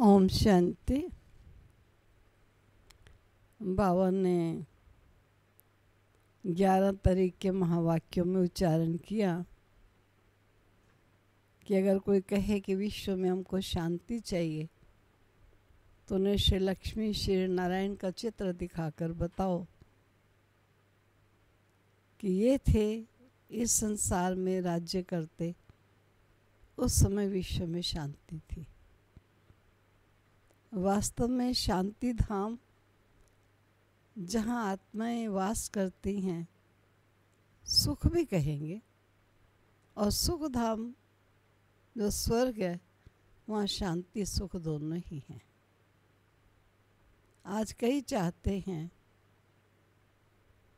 ओम शांति। बाबा ने 11 तरीके महावाक्यों में उच्चारण किया कि अगर कोई कहे कि विश्व में हमको शांति चाहिए तो उन्हें श्री लक्ष्मी श्री नारायण का चित्र दिखाकर बताओ कि ये थे इस संसार में राज्य करते, उस समय विश्व में शांति थी। वास्तव में शांति धाम जहाँ आत्माएं वास करती हैं, सुख भी कहेंगे, और सुख धाम जो स्वर्ग है वहाँ शांति सुख दोनों ही हैं। आज कई चाहते हैं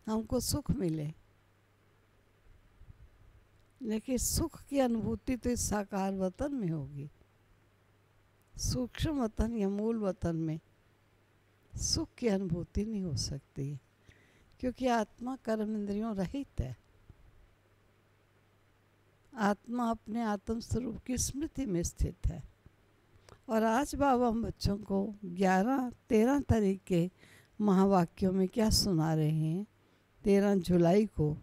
हमको सुख मिले, लेकिन सुख की अनुभूति तो इस साकार वतन में होगी। सूक्ष्म वतन या मूल वतन में सुख की अनुभूति नहीं हो सकती, क्योंकि आत्मा कर्म इंद्रियों रहित है। आत्मा अपने आत्म स्वरूप की स्मृति में स्थित है। और आज बाबा हम बच्चों को 13 तरीके महावाक्यों में क्या सुना रहे हैं। 13 जुलाई को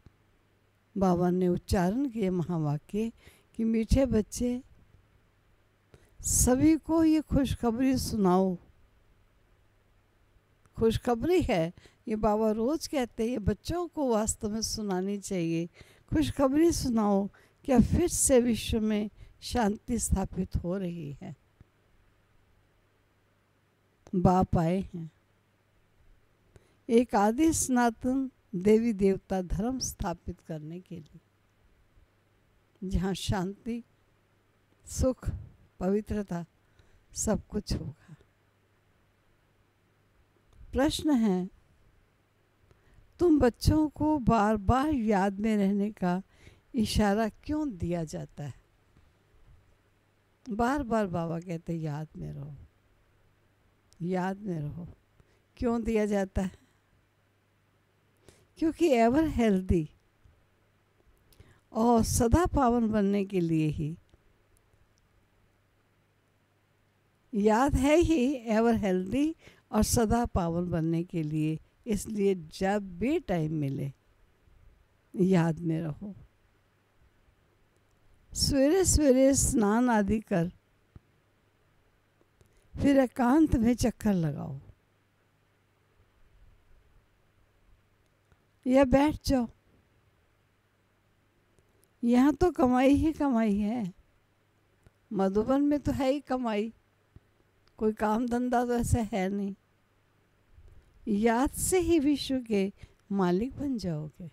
बाबा ने उच्चारण किए महावाक्य कि मीठे बच्चे, सभी को ये खुशखबरी सुनाओ। खुशखबरी है, ये बाबा रोज कहते हैं, ये बच्चों को वास्तव में सुनानी चाहिए। खुशखबरी सुनाओ कि अब फिर से विश्व में शांति स्थापित हो रही है। बाप आए हैं एक आदि सनातन देवी देवता धर्म स्थापित करने के लिए, जहाँ शांति, सुख, पवित्रता सब कुछ होगा। प्रश्न है, तुम बच्चों को बार बार याद में रहने का इशारा क्यों दिया जाता है? बार बार बाबा कहते याद में रहो, याद में रहो। क्यों दिया जाता है? क्योंकि एवर हेल्दी और सदा पावन बनने के लिए ही याद है ही, एवर हेल्दी और सदा पावन बनने के लिए। इसलिए जब भी टाइम मिले याद में रहो। सवेरे सवेरे स्नान आदि कर फिर एकांत में चक्कर लगाओ या बैठ जाओ। यहाँ तो कमाई ही कमाई है। मधुबन में तो है ही कमाई, कोई काम धंधा तो ऐसा है नहीं। याद से ही विश्व के मालिक बन जाओगे।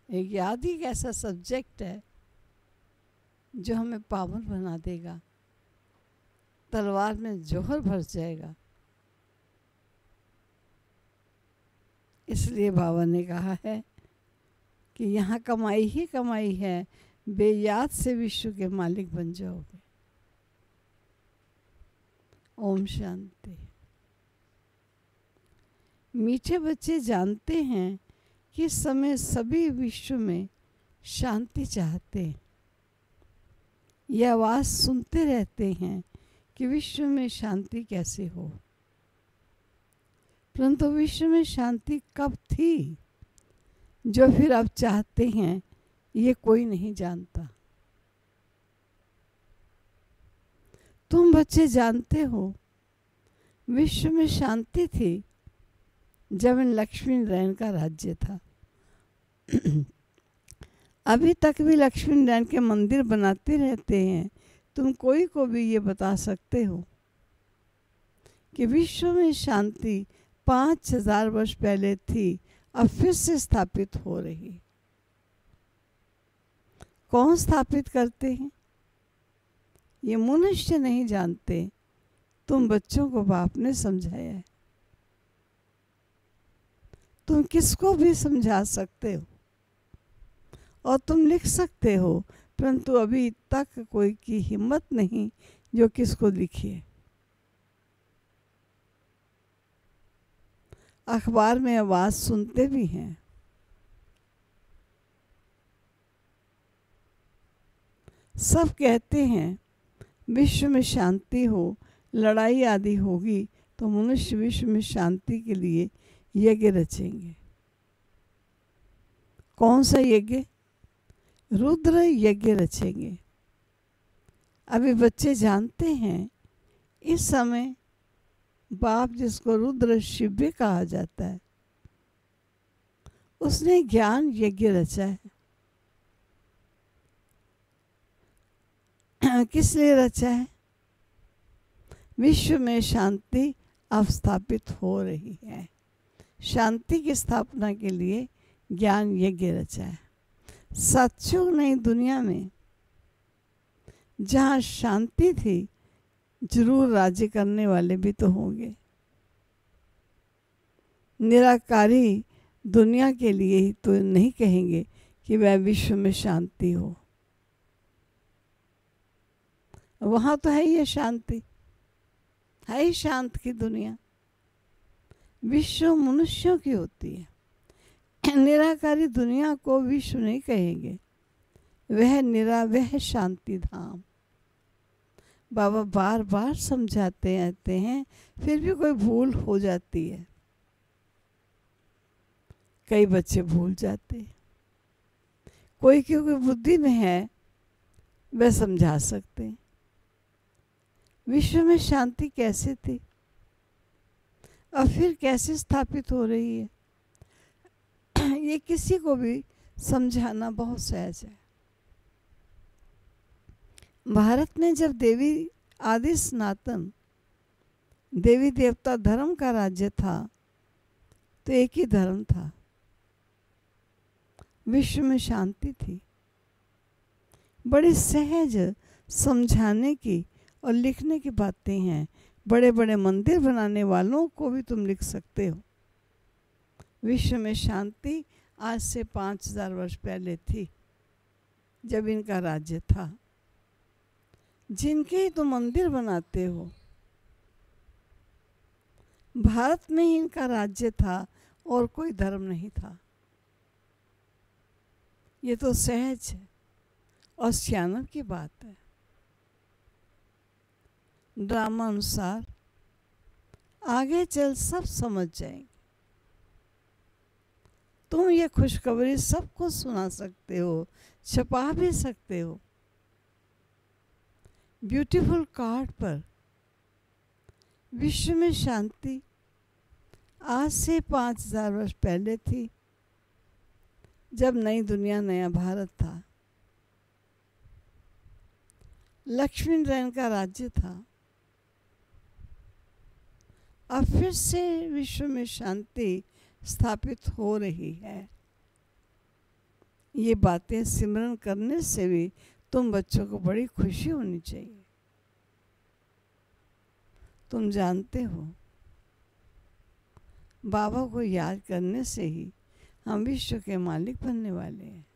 एक याद ही एक ऐसा सब्जेक्ट है जो हमें पावन बना देगा। तलवार में जोहर भर जाएगा। इसलिए बाबा ने कहा है कि यहाँ कमाई ही कमाई है, बेयाद से विश्व के मालिक बन जाओगे। ओम शांति। मीठे बच्चे जानते हैं कि इस समय सभी विश्व में शांति चाहते हैं। यह आवाज़ सुनते रहते हैं कि विश्व में शांति कैसे हो, परंतु विश्व में शांति कब थी जो फिर अब चाहते हैं, ये कोई नहीं जानता। तुम बच्चे जानते हो विश्व में शांति थी जब इन लक्ष्मी नारायण का राज्य था। अभी तक भी लक्ष्मी नारायण के मंदिर बनाते रहते हैं। तुम कोई को भी ये बता सकते हो कि विश्व में शांति 5000 वर्ष पहले थी, अब फिर से स्थापित हो रही। कौन स्थापित करते हैं ये मनुष्य नहीं जानते। तुम बच्चों को बाप ने समझाया है। तुम किसको भी समझा सकते हो और तुम लिख सकते हो, परंतु अभी तक कोई की हिम्मत नहीं जो किसको लिखिए। अखबार में आवाज सुनते भी हैं। सब कहते हैं विश्व में शांति हो, लड़ाई आदि होगी तो मनुष्य विश्व में शांति के लिए यज्ञ रचेंगे। कौन सा यज्ञ? रुद्र यज्ञ रचेंगे। अभी बच्चे जानते हैं, इस समय बाप जिसको रुद्र शिव भी कहा जाता है, उसने ज्ञान यज्ञ रचा है। किस लिए रचा है? विश्व में शांति अब स्थापित हो रही है। शांति की स्थापना के लिए ज्ञान यज्ञ रचा है। सतयुग नई दुनिया में जहाँ शांति थी, जरूर राज्य करने वाले भी तो होंगे। निराकारी दुनिया के लिए ही तो नहीं कहेंगे कि वह विश्व में शांति हो। वहाँ तो है ही शांति, है ही शांत की दुनिया। विश्व मनुष्यों की होती है। निराकारी दुनिया को विश्व नहीं कहेंगे, वह शांति धाम। बाबा बार बार समझाते रहते हैं, फिर भी कोई भूल हो जाती है। कई बच्चे भूल जाते हैं। कोई क्योंकि बुद्धि में है, वह समझा सकते हैं। विश्व में शांति कैसे थी और फिर कैसे स्थापित हो रही है, ये किसी को भी समझाना बहुत सहज है। भारत में जब देवी आदि सनातन देवी देवता धर्म का राज्य था, तो एक ही धर्म था, विश्व में शांति थी। बड़ी सहज समझाने की और लिखने की बातें हैं। बड़े बड़े मंदिर बनाने वालों को भी तुम लिख सकते हो। विश्व में शांति आज से 5000 वर्ष पहले थी, जब इनका राज्य था। जिनके ही तो मंदिर बनाते हो, भारत में ही इनका राज्य था और कोई धर्म नहीं था। ये तो सहज है और सियानत की बात है। ड्रामा अनुसार आगे चल सब समझ जाएंगे। तुम ये खुशखबरी सबको सुना सकते हो, छपा भी सकते हो। ब्यूटीफुल कार्ड पर विश्व में शांति आज से 5000 वर्ष पहले थी, जब नई दुनिया नया भारत था। लक्ष्मी नारायण का राज्य था। अब फिर से विश्व में शांति स्थापित हो रही है। ये बातें सिमरन करने से भी तुम बच्चों को बड़ी खुशी होनी चाहिए। तुम जानते हो, बाबा को याद करने से ही हम विश्व के मालिक बनने वाले हैं।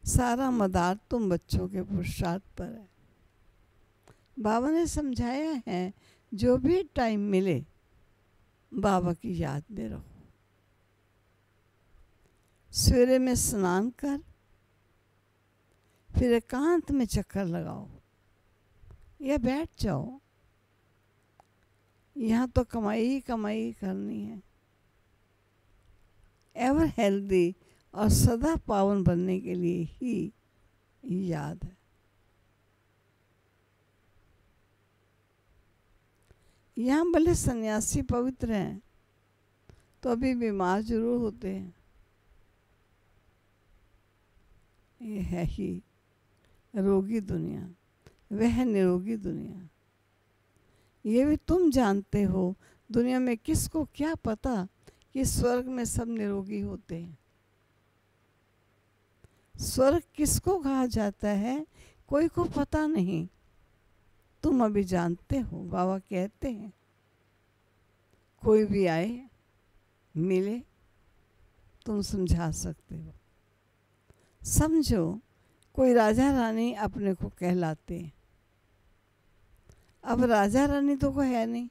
सारा मदार तुम बच्चों के पुरुषार्थ पर है। बाबा ने समझाया है, जो भी टाइम मिले बाबा की याद में रहो। सवेरे में स्नान कर, फिर एकांत में चक्कर लगाओ या बैठ जाओ। यहाँ तो कमाई ही कमाई करनी है। एवर हेल्दी और सदा पावन बनने के लिए ही याद है। यहाँ भले सन्यासी पवित्र हैं, तो अभी बीमार जरूर होते हैं। ये है ही रोगी दुनिया, वह निरोगी दुनिया। ये भी तुम जानते हो, दुनिया में किसको क्या पता कि स्वर्ग में सब निरोगी होते हैं। स्वर्ग किसको कहा जाता है, कोई को पता नहीं। तुम अभी जानते हो। बाबा कहते हैं, कोई भी आए मिले, तुम समझा सकते हो। समझो, कोई राजा रानी अपने को कहलाते हैं। अब राजा रानी तो कोई है नहीं।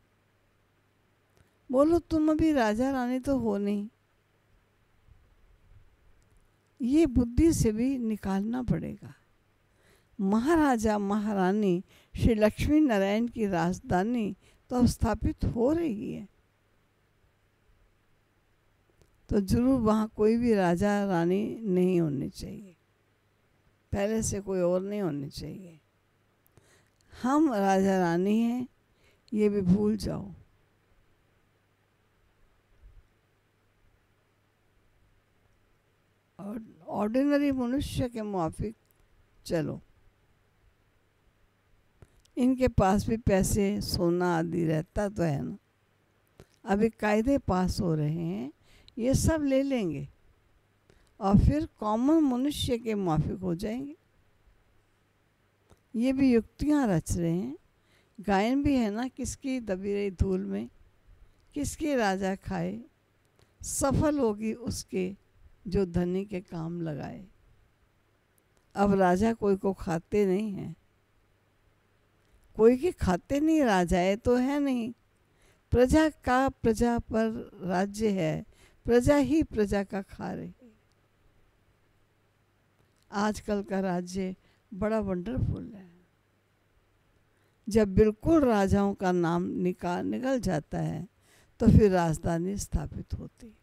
बोलो, तुम अभी राजा रानी तो हो नहीं। ये बुद्धि से भी निकालना पड़ेगा। महाराजा महारानी श्री लक्ष्मी नारायण की राजधानी तो अब स्थापित हो रही है, तो जरूर वहाँ कोई भी राजा रानी नहीं होने चाहिए, पहले से कोई और नहीं होने चाहिए। हम राजा रानी हैं, ये भी भूल जाओ। और ऑर्डिनरी मनुष्य के मुआफिक चलो। इनके पास भी पैसे सोना आदि रहता तो है ना, अभी कायदे पास हो रहे हैं, ये सब ले लेंगे और फिर कॉमन मनुष्य के मुआफिक हो जाएंगे। ये भी युक्तियाँ रच रहे हैं। गायन भी है ना, किसकी दबी रही धूल में किसके राजा खाए, सफल होगी उसके जो धनी के काम लगाए। अब राजा कोई को खाते नहीं हैं, कोई के खाते नहीं, राजाए तो है नहीं। प्रजा का प्रजा पर राज्य है, प्रजा ही प्रजा का खा रही। आजकल का राज्य बड़ा वंडरफुल है। जब बिल्कुल राजाओं का नाम निकल जाता है तो फिर राजधानी स्थापित होती।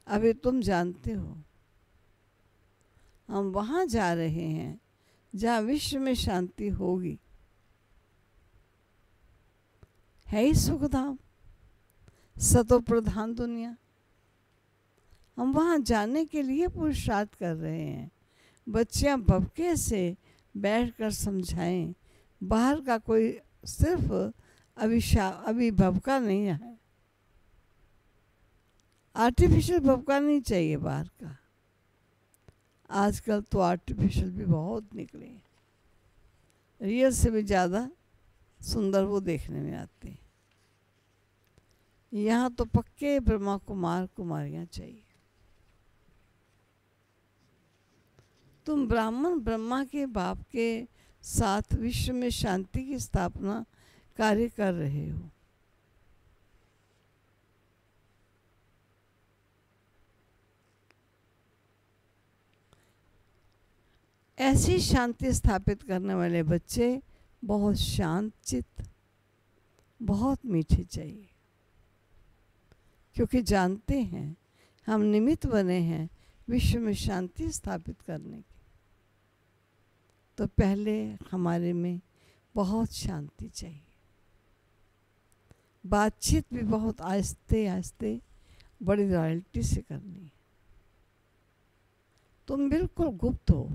अभी तुम जानते हो हम वहाँ जा रहे हैं जहाँ विश्व में शांति होगी। है ही सुखधाम, सतो प्रधान दुनिया। हम वहाँ जाने के लिए पुरुषार्थ कर रहे हैं। बच्चियाँ भवके से बैठकर समझाएं, बाहर का कोई सिर्फ अभी भवका नहीं है। आर्टिफिशियल भवका नहीं चाहिए बाहर का। आजकल तो आर्टिफिशियल भी बहुत निकले हैं, रियल से भी ज़्यादा सुंदर वो देखने में आते हैं। यहाँ तो पक्के ब्रह्मा कुमार कुमारियाँ चाहिए। तुम ब्राह्मण ब्रह्मा के बाप के साथ विश्व में शांति की स्थापना कार्य कर रहे हो। ऐसी शांति स्थापित करने वाले बच्चे बहुत शांत चित्त, बहुत मीठे चाहिए, क्योंकि जानते हैं हम निमित्त बने हैं विश्व में शांति स्थापित करने की। तो पहले हमारे में बहुत शांति चाहिए। बातचीत भी बहुत आहिस्ते आहिस्ते बड़ी रॉयल्टी से करनी है। तुम बिल्कुल गुप्त हो,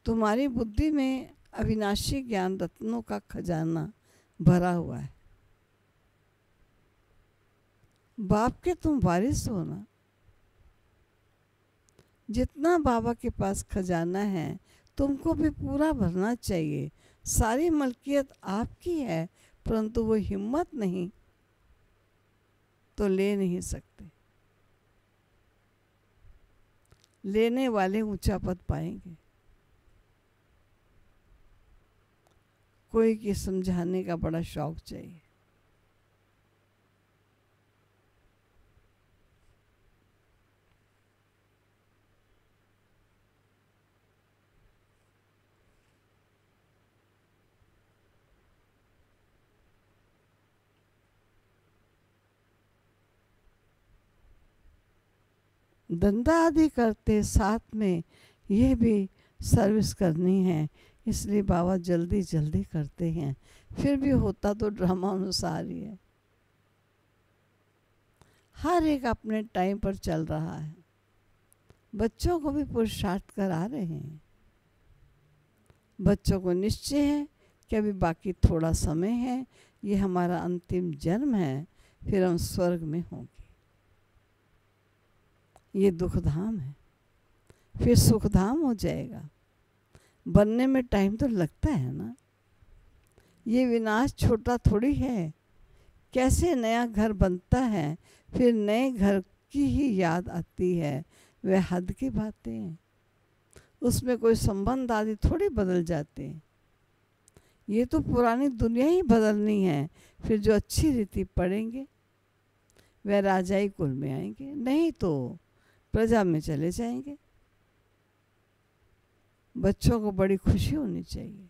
तुम्हारी बुद्धि में अविनाशी ज्ञान रत्नों का खजाना भरा हुआ है। बाप के तुम वारिस हो ना। जितना बाबा के पास खजाना है तुमको भी पूरा भरना चाहिए। सारी मलकियत आपकी है, परंतु वो हिम्मत नहीं तो ले नहीं सकते। लेने वाले ऊंचा पद पाएंगे। कोई के समझाने का बड़ा शौक चाहिए। धंधा आदि करते साथ में यह भी सर्विस करनी है, इसलिए बाबा जल्दी जल्दी करते हैं। फिर भी होता तो ड्रामा अनुसार ही है। हर एक अपने टाइम पर चल रहा है। बच्चों को भी पुरुषार्थ करा रहे हैं। बच्चों को निश्चय है कि अभी बाकी थोड़ा समय है, ये हमारा अंतिम जन्म है, फिर हम स्वर्ग में होंगे। ये दुखधाम है, फिर सुखधाम हो जाएगा। बनने में टाइम तो लगता है ना। ये विनाश छोटा थोड़ी है। कैसे नया घर बनता है, फिर नए घर की ही याद आती है, वह हद की बातें हैं। उसमें कोई संबंध आदि थोड़ी बदल जाते हैं। ये तो पुरानी दुनिया ही बदलनी है। फिर जो अच्छी रीति पढ़ेंगे वह राजाई कुल में आएंगे, नहीं तो प्रजा में चले जाएंगे। बच्चों को बड़ी खुशी होनी चाहिए।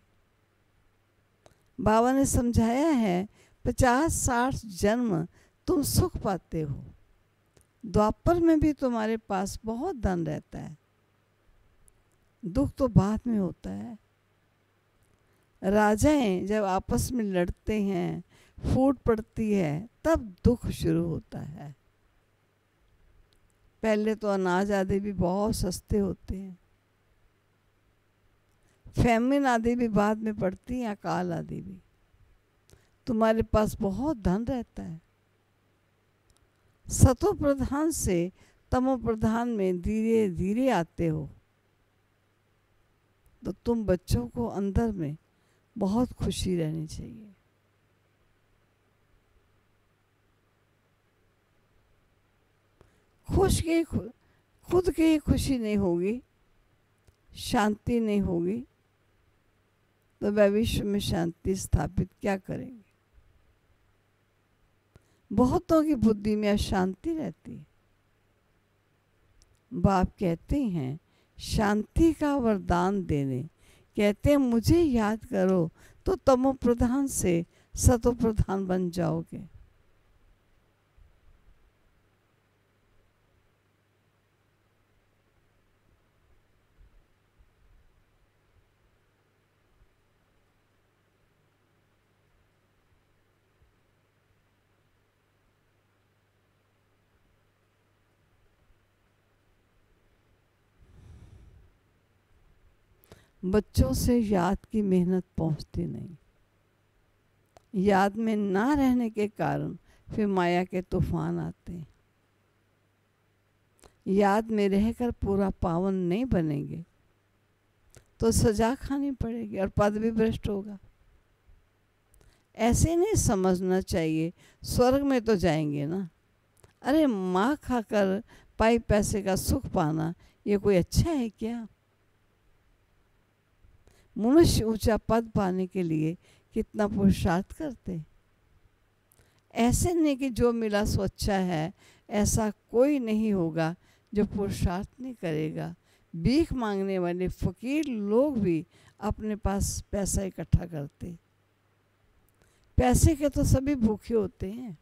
बाबा ने समझाया है 50-60 जन्म तुम सुख पाते हो, द्वापर में भी तुम्हारे पास बहुत धन रहता है, दुख तो बाद में होता है। राजाएं जब आपस में लड़ते हैं, फूट पड़ती है, तब दुख शुरू होता है। पहले तो अनाज आदि भी बहुत सस्ते होते हैं, फैमिन आदि भी बाद में पड़ती है, अकाल आदि भी। तुम्हारे पास बहुत धन रहता है। सतो प्रधान से तमो प्रधान में धीरे धीरे आते हो, तो तुम बच्चों को अंदर में बहुत खुशी रहनी चाहिए। खुद की खुशी नहीं होगी, शांति नहीं होगी, तो वह विश्व में शांति स्थापित क्या करेंगे। बहुतों की बुद्धि में अशांति रहती है। बाप कहते हैं शांति का वरदान देने, कहते हैं मुझे याद करो तो तमो प्रधान से सतो प्रधान बन जाओगे। बच्चों से याद की मेहनत पहुंचती नहीं। याद में ना रहने के कारण फिर माया के तूफान आते हैं। याद में रहकर पूरा पावन नहीं बनेंगे तो सजा खानी पड़ेगी और पद भी भ्रष्ट होगा। ऐसे नहीं समझना चाहिए स्वर्ग में तो जाएंगे ना, अरे माँ खाकर पाई पैसे का सुख पाना ये कोई अच्छा है क्या। मनुष्य ऊंचा पद पाने के लिए कितना पुरुषार्थ करते। ऐसे नहीं कि जो मिला सो अच्छा है, ऐसा कोई नहीं होगा जो पुरुषार्थ नहीं करेगा। भीख मांगने वाले फकीर लोग भी अपने पास पैसा इकट्ठा करते। पैसे के तो सभी भूखे होते हैं।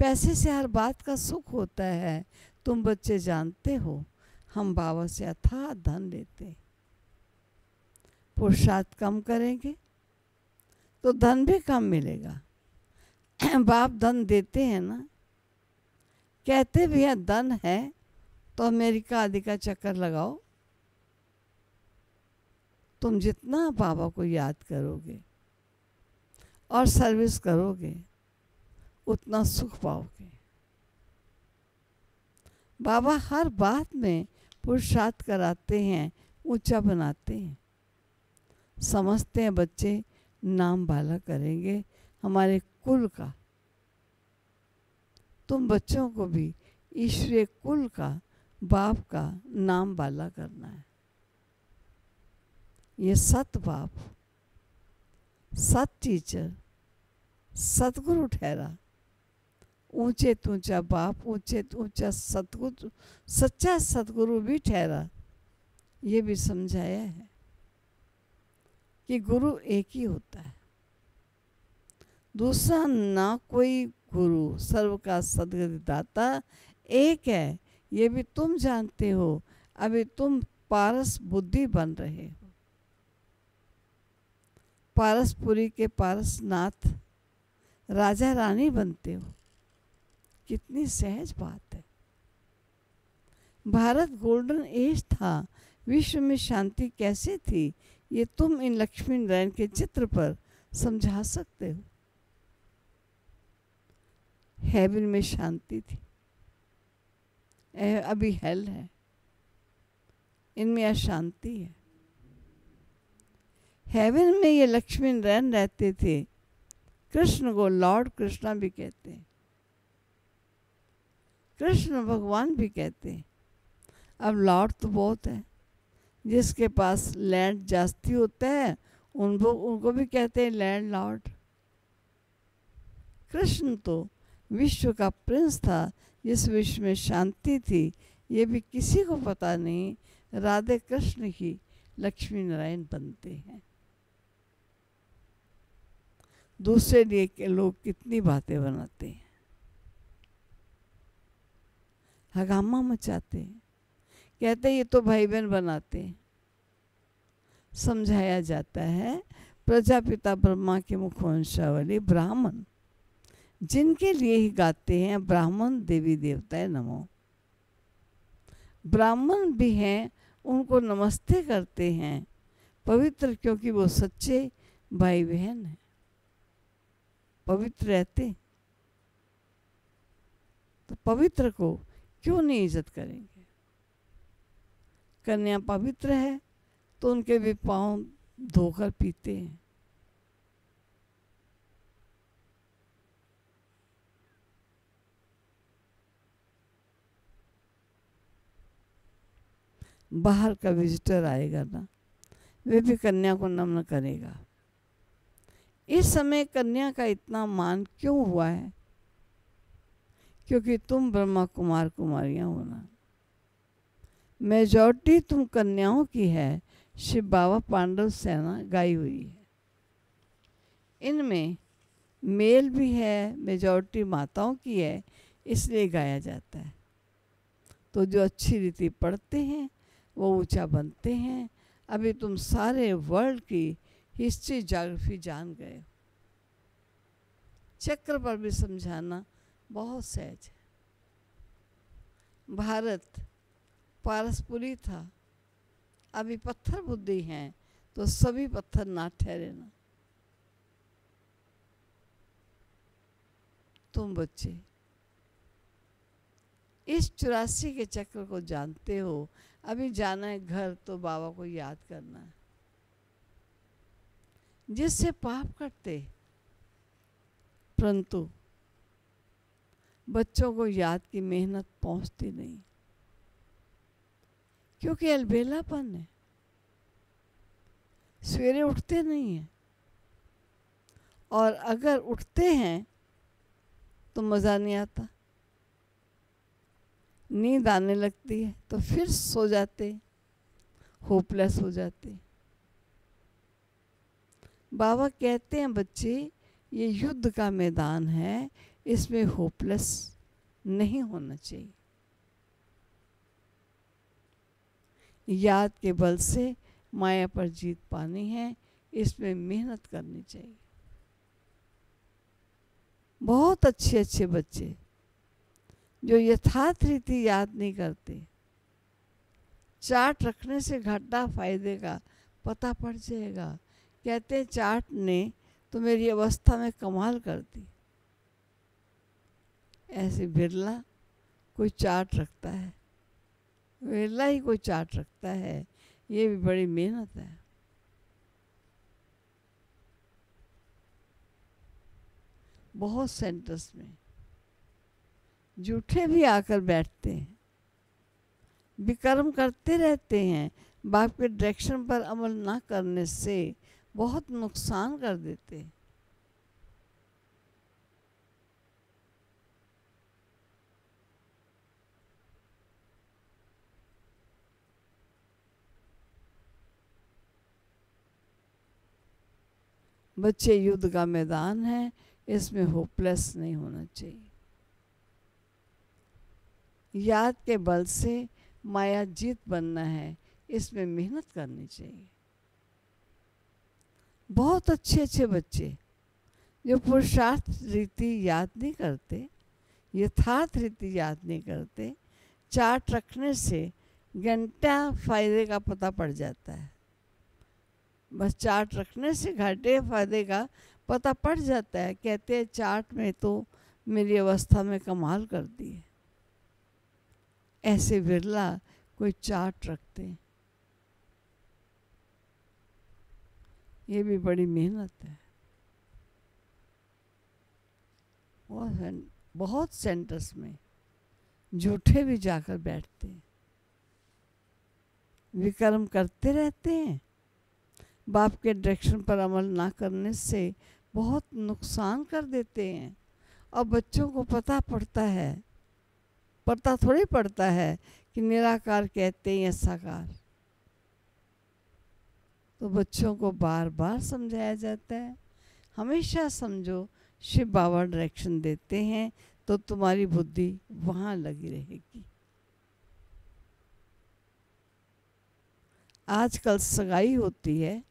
पैसे से हर बात का सुख होता है। तुम बच्चे जानते हो, हम बाबा से अथाह धन लेते। पुरुषार्थ कम करेंगे तो धन भी कम मिलेगा। बाप धन देते हैं ना, कहते भी है धन है तो अमेरिका आदि का चक्कर लगाओ। तुम जितना बाबा को याद करोगे और सर्विस करोगे उतना सुख पाओगे। बाबा हर बात में पुरुषार्थ कराते हैं, ऊंचा बनाते हैं। समझते हैं बच्चे नाम बाला करेंगे हमारे कुल का। तुम बच्चों को भी ईश्वरीय कुल का, बाप का नाम बाला करना है। ये सत बाप, सत टीचर, सतगुरु ठहरा। ऊंचे ऊंचा बाप, ऊंचे ऊंचा सतगुरु, सच्चा सतगुरु भी ठहरा। ये भी समझाया है कि गुरु एक ही होता है, दूसरा ना कोई गुरु। सर्व का सद्गति दाता एक है, ये भी तुम जानते हो। अभी तुम पारस बुद्धि बन रहे हो। पारसपुरी के पारसनाथ राजा रानी बनते हो। कितनी सहज बात है। भारत गोल्डन एज था, विश्व में शांति कैसे थी, ये तुम इन लक्ष्मी नारायण के चित्र पर समझा सकते हो। हेवन में शांति थी, अभी हेल है, इनमें अशांति है। हेवन में ये लक्ष्मी नारायण रहते थे। कृष्ण को लॉर्ड कृष्णा भी कहते हैं, कृष्ण भगवान भी कहते हैं। अब लॉर्ड तो बहुत है, जिसके पास लैंड जास्ती होता है उनको भी कहते हैं लैंड लॉर्ड। कृष्ण तो विश्व का प्रिंस था, जिस विश्व में शांति थी ये भी किसी को पता नहीं। राधे कृष्ण की लक्ष्मी नारायण बनते हैं। दूसरे लिए के लोग कितनी बातें बनाते हैं, हंगामा मचाते हैं, कहते हैं ये तो भाई बहन बनाते हैं। समझाया जाता है प्रजापिता ब्रह्मा के मुखवंशावली ब्राह्मण, जिनके लिए ही गाते हैं ब्राह्मण देवी देवताएं नमो। ब्राह्मण भी हैं, उनको नमस्ते करते हैं, पवित्र, क्योंकि वो सच्चे भाई बहन हैं, पवित्र रहते। तो पवित्र को क्यों नहीं इज्जत करेंगे? कन्या पवित्र है तो उनके भी पांव धोकर पीते हैं। बाहर का विजिटर आएगा ना, वे भी कन्या को नमन करेगा। इस समय कन्या का इतना मान क्यों हुआ है? क्योंकि तुम ब्रह्मा कुमार कुमारियां हो ना। मेजॉरिटी तुम कन्याओं की है, शिव बाबा पांडव सेना गाई हुई है। इनमें मेल भी है, मेजॉरिटी माताओं की है, इसलिए गाया जाता है। तो जो अच्छी रीति पढ़ते हैं वो ऊंचा बनते हैं। अभी तुम सारे वर्ल्ड की हिस्ट्री ज्योग्राफी जान गए। चक्र पर भी समझाना बहुत सहज है। भारत पारसपुरी था, अभी पत्थर बुद्धि हैं तो सभी पत्थर ना ठहरे ना। तुम बच्चे इस 84 के चक्र को जानते हो। अभी जाना है घर तो बाबा को याद करना है, जिससे पाप करते, परंतु बच्चों को याद की मेहनत पहुंचती नहीं, क्योंकि अलबेलापन है, सवेरे उठते नहीं हैं, और अगर उठते हैं तो मज़ा नहीं आता, नींद आने लगती है तो फिर सो जाते, होपलेस हो जाते। बाबा कहते हैं बच्चे ये युद्ध का मैदान है, इसमें होपलेस नहीं होना चाहिए। याद के बल से माया पर जीत पानी है, इसमें मेहनत करनी चाहिए। बहुत अच्छे अच्छे बच्चे जो यथार्थ रीति याद नहीं करते, चार्ट रखने से घाटा फायदे का पता पड़ जाएगा। कहते हैं चार्ट ने तो मेरी अवस्था में कमाल कर दी। ऐसे बिरला कोई चार्ट रखता है, बिरला ही कोई चार्ट रखता है, ये भी बड़ी मेहनत है। बहुत सेंटर्स में झूठे भी आकर बैठते हैं, विकर्म करते रहते हैं, बाप के डायरेक्शन पर अमल ना करने से बहुत नुकसान कर देते हैं। बच्चे युद्ध का मैदान है, इसमें होपलेस नहीं होना चाहिए। याद के बल से माया जीत बनना है, इसमें मेहनत करनी चाहिए। बहुत अच्छे अच्छे बच्चे जो पुरुषार्थ रीति याद नहीं करते, यथार्थ रीति याद नहीं करते, चार्ट रखने से घंटा फायदे का पता पड़ जाता है। बस चार्ट रखने से घाटे फायदे का पता पड़ जाता है। कहते हैं चार्ट में तो मेरी अवस्था में कमाल कर दी है। ऐसे बिरला कोई चार्ट रखते हैं, ये भी बड़ी मेहनत है। बहुत सेंटर्स में झूठे भी जाकर बैठते हैं, विकर्म करते रहते हैं, बाप के डायरेक्शन पर अमल ना करने से बहुत नुकसान कर देते हैं। और बच्चों को पता पड़ता है, पता थोड़ी पड़ता है कि निराकार कहते हैं या साकार। तो बच्चों को बार बार समझाया जाता है। हमेशा समझो शिव बाबा डायरेक्शन देते हैं तो तुम्हारी बुद्धि वहाँ लगी रहेगी। आजकल सगाई होती है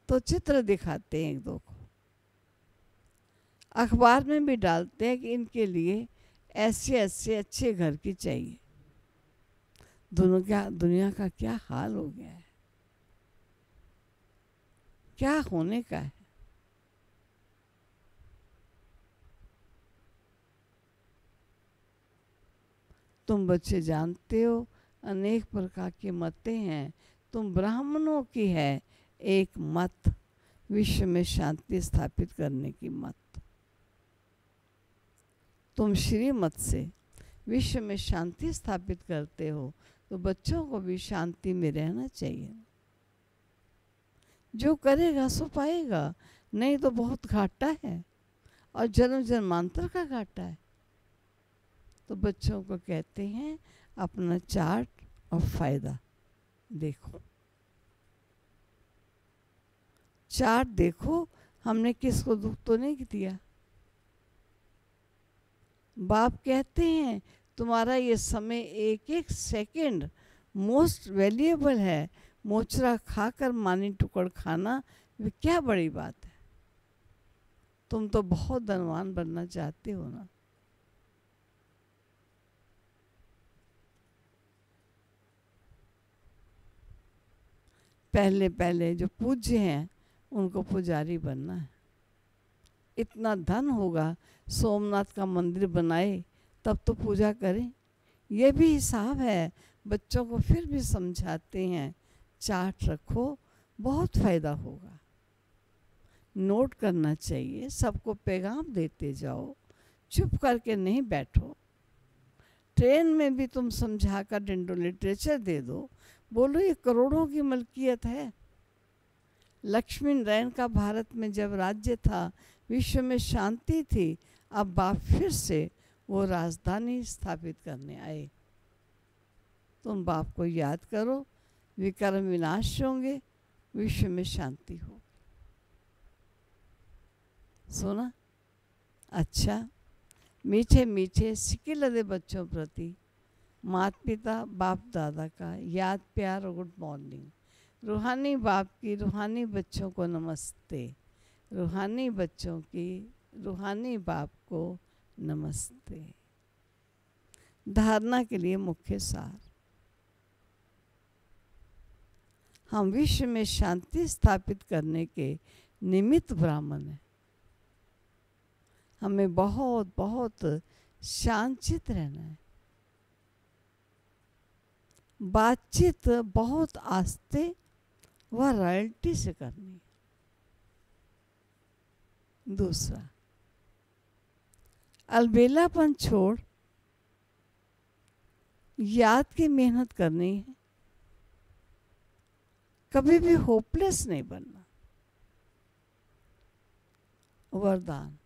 तो चित्र दिखाते हैं एक दो को, अखबार में भी डालते हैं कि इनके लिए ऐसे ऐसे अच्छे घर की चाहिए। दुनिया का क्या हाल हो गया है, क्या होने का है। तुम बच्चे जानते हो अनेक प्रकार की मतें हैं, तुम ब्राह्मणों की है एक मत, विश्व में शांति स्थापित करने की मत। तुम श्रीमत से विश्व में शांति स्थापित करते हो तो बच्चों को भी शांति में रहना चाहिए। जो करेगा सो पाएगा, नहीं तो बहुत घाटा है और जन्म जन्मांतर का घाटा है। तो बच्चों को कहते हैं अपना चार्ट और फायदा देखो, चार्ट देखो, हमने किसको दुख तो नहीं दिया। बाप कहते हैं तुम्हारा ये समय एक एक सेकंड मोस्ट वैल्यूएबल है, मोचरा खाकर मानी टुकड़ खाना वे क्या बड़ी बात है। तुम तो बहुत धनवान बनना चाहते हो ना। पहले पहले जो पूज्य हैं उनको पुजारी बनना है। इतना धन होगा, सोमनाथ का मंदिर बनाए तब तो पूजा करें। ये भी हिसाब है। बच्चों को फिर भी समझाते हैं चार्ट रखो, बहुत फ़ायदा होगा। नोट करना चाहिए, सबको पैगाम देते जाओ, चुप करके नहीं बैठो। ट्रेन में भी तुम समझा कर डेंटो लिटरेचर दे दो, बोलो ये करोड़ों की मलकियत है। लक्ष्मी नारायण का भारत में जब राज्य था, विश्व में शांति थी, अब बाप फिर से वो राजधानी स्थापित करने आए। तुम बाप को याद करो, विकर्म विनाश होंगे, विश्व में शांति होगी। सुना? अच्छा, मीठे मीठे सिक्के लदे बच्चों प्रति माता पिता बाप दादा का याद प्यार और गुड मॉर्निंग। रूहानी बाप की रूहानी बच्चों को नमस्ते, रूहानी बच्चों की रूहानी बाप को नमस्ते। धारणा के लिए मुख्य सार, हम विश्व में शांति स्थापित करने के निमित्त ब्राह्मण हैं। हमें बहुत बहुत शांतचित्त रहना है, बातचीत बहुत आस्ते व रॉयल्टी से करनी है। दूसरा, अलबेलापन छोड़ याद की मेहनत करनी है, कभी भी होपलेस नहीं बनना। वरदान,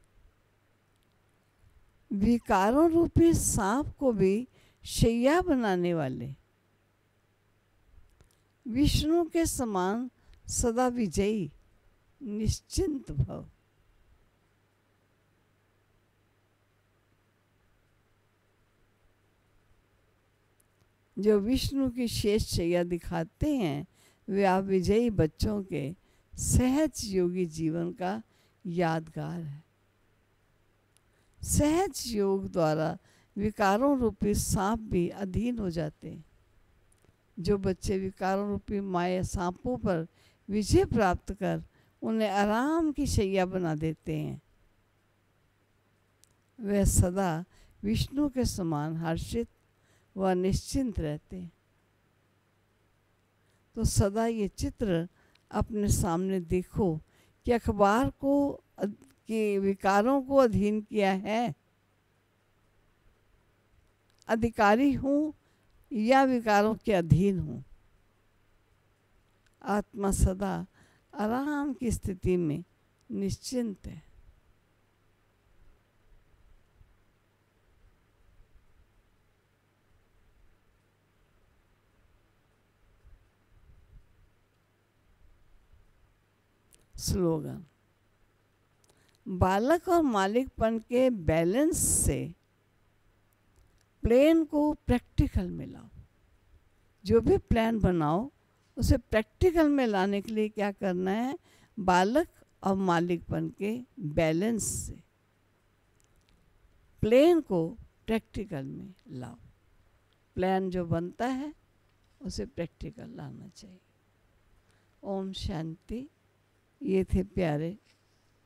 विकारों रूपी सांप को भी शैया बनाने वाले विष्णु के समान सदा विजयी निश्चिंत भव। जो विष्णु की शेष शैया दिखाते हैं वे आप विजयी बच्चों के सहज योगी जीवन का यादगार है। सहज योग द्वारा विकारों रूपी सांप भी अधीन हो जाते हैं। जो बच्चे विकारों रूपी माया सांपों पर विजय प्राप्त कर उन्हें आराम की शैया बना देते हैं, वे सदा विष्णु के समान हर्षित व निश्चिंत रहते हैं। तो सदा ये चित्र अपने सामने देखो कि अखबार को कि विकारों को अधीन किया है, अधिकारी हूँ या विकारों के अधीन हूँ। आत्मा सदा आराम की स्थिति में निश्चिंत है। स्लोगन। बालक और मालिकपन के बैलेंस से प्लान को प्रैक्टिकल में लाओ। जो भी प्लान बनाओ उसे प्रैक्टिकल में लाने के लिए क्या करना है? बालक और मालिकपन के बैलेंस से प्लान को प्रैक्टिकल में लाओ। प्लान जो बनता है उसे प्रैक्टिकल लाना चाहिए। ओम शांति। ये थे प्यारे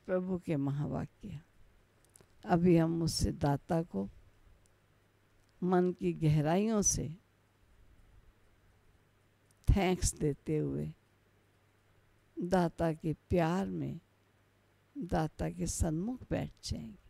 प्रभु के महावाक्य। अभी हम उससे दाता को मन की गहराइयों से थैंक्स देते हुए दाता के प्यार में दाता के सन्मुख बैठ जाएंगे।